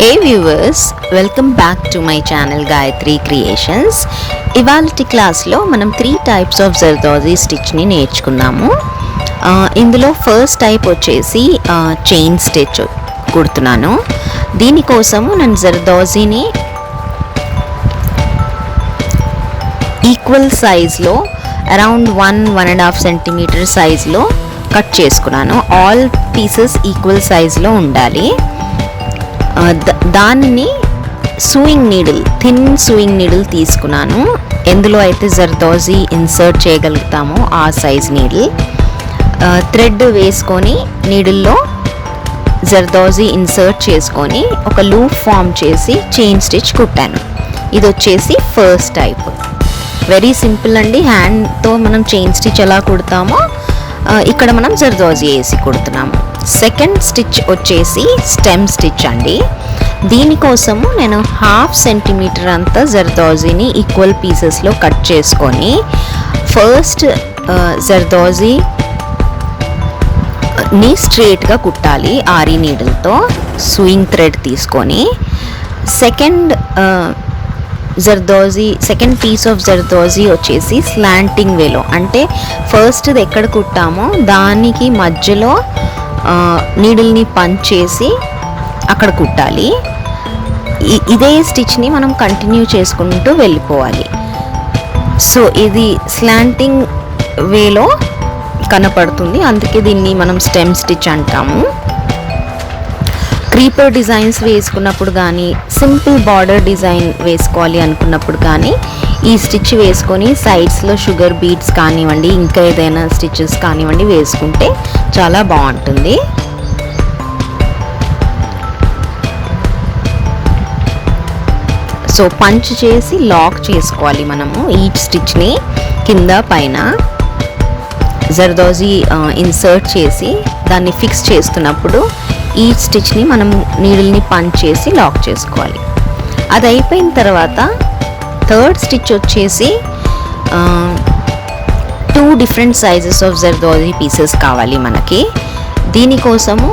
Hey viewers, welcome back to my channel Gayatri Creations. ఇవాల్టి క్లాస్లో మనం 3 types of Zardozi స్టిచ్ని నేర్చుకున్నాము. ఇందులో ఫస్ట్ టైప్ వచ్చేసి చైన్ స్టిచ్ కుడుతున్నాను. దీనికోసము నేను జర్దోజీని ఈక్వల్ సైజ్లో అరౌండ్ 1.5 సెంటీమీటర్ సైజ్లో కట్ చేసుకున్నాను. ఆల్ పీసెస్ ఈక్వల్ సైజ్లో ఉండాలి. దానిని sewing needle, thin sewing needle తీసుకున్నాను. ఎందులో అయితే జర్దోజీ ఇన్సర్ట్ చేయగలుగుతామో ఆ సైజ్ నీడిల్. థ్రెడ్ వేసుకొని నీడిల్లో జర్దోజీ ఇన్సర్ట్ చేసుకొని ఒక లూప్ ఫామ్ చేసి చైన్ స్టిచ్ కుట్టాను. ఇది వచ్చేసి ఫస్ట్ టైప్. వెరీ సింపుల్ అండి. హ్యాండ్తో మనం చైన్ స్టిచ్ ఎలా కుడతామో ఇక్కడ మనం జర్దోజీ వేసి కుడుతున్నాము. సెకండ్ స్టిచ్ వచ్చేసి స్టెమ్ స్టిచ్ అండి. దీనికోసము నేను 1/2 సెంటీమీటర్ అంతా జర్దోజీని ఈక్వల్ పీసెస్లో కట్ చేసుకొని ఫస్ట్ జర్దోజీని స్ట్రేట్గా కుట్టాలి ఆరి నీడిల్తో సూయింగ్ థ్రెడ్ తీసుకొని. సెకండ్ పీస్ ఆఫ్ జర్దోజీ వచ్చేసి స్లాంటింగ్ వేలో, అంటే ఫస్ట్ది ఎక్కడ కుట్టామో దానికి మధ్యలో నీడిల్ని పంచ్ చేసి అక్కడ కుట్టాలి. ఇదే స్టిచ్ని మనం కంటిన్యూ చేసుకుంటూ వెళ్ళిపోవాలి. సో ఇది స్లాంటింగ్ వేలో కనపడుతుంది, అందుకే దీన్ని మనం స్టెమ్ స్టిచ్ అంటాము. క్రీపర్ డిజైన్స్ వేసుకున్నప్పుడు కానీ, సింపుల్ బార్డర్ డిజైన్ వేసుకోవాలి అనుకున్నప్పుడు కానీ ఈ స్టిచ్ వేసుకొని సైడ్స్లో షుగర్ బీడ్స్ కానివ్వండి, ఇంకా ఏదైనా స్టిచెస్ కానివ్వండి వేసుకుంటే చాలా బాగుంటుంది. సో పంచ్ చేసి లాక్ చేసుకోవాలి మనము ఈచ్ స్టిచ్ని. కింద పైన జర్దోజీ ఇన్సర్ట్ చేసి దాన్ని ఫిక్స్ చేస్తున్నప్పుడు ఈచ్ స్టిచ్ని మనం నీడిల్ని పంచ్ చేసి లాక్ చేసుకోవాలి. అది అయిపోయిన తర్వాత థర్డ్ స్టిచ్ వచ్చేసి 2 different sizes of zardozi pieces కావాలి మనకి. దీనికోసము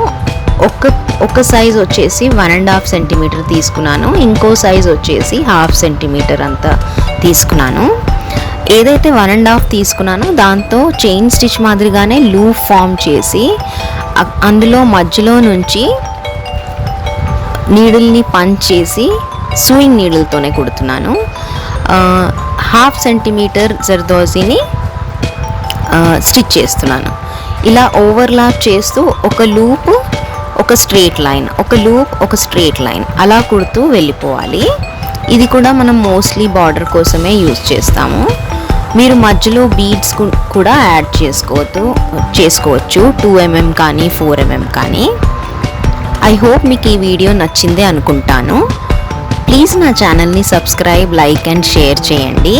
ఒక సైజ్ వచ్చేసి 1.5 సెంటీమీటర్ తీసుకున్నాను, ఇంకో సైజ్ వచ్చేసి 1/2 సెంటీమీటర్ అంతా తీసుకున్నాను. ఏదైతే 1.5 తీసుకున్నానో దాంతో చైన్ స్టిచ్ మాదిరిగానే లూప్ ఫామ్ చేసి అందులో మధ్యలో నుంచి నీడిల్ని పంచ్ చేసి సూయింగ్ నీడిల్తోనే కుడుతున్నాను. 1/2 సెంటీమీటర్ జర్దోజీని స్టిచ్ చేస్తున్నాను. ఇలా ఓవర్లాప్ చేస్తూ ఒక లూప్, ఒక స్ట్రేట్ లైన్, ఒక లూప్, ఒక స్ట్రేట్ లైన్ అలా కుడుతూ వెళ్ళిపోవాలి. ఇది కూడా మనం మోస్ట్లీ బార్డర్ కోసమే యూజ్ చేస్తాము. మీరు మధ్యలో బీడ్స్ కూడా యాడ్ చేసుకోవచ్చు 2 mm కానీ 4 mm కానీ. ఐ హోప్ మీకు ఈ వీడియో నచ్చిందే అనుకుంటాను. ప్లీజ్ నా ఛానల్ని సబ్స్క్రైబ్, లైక్ అండ్ షేర్ చేయండి.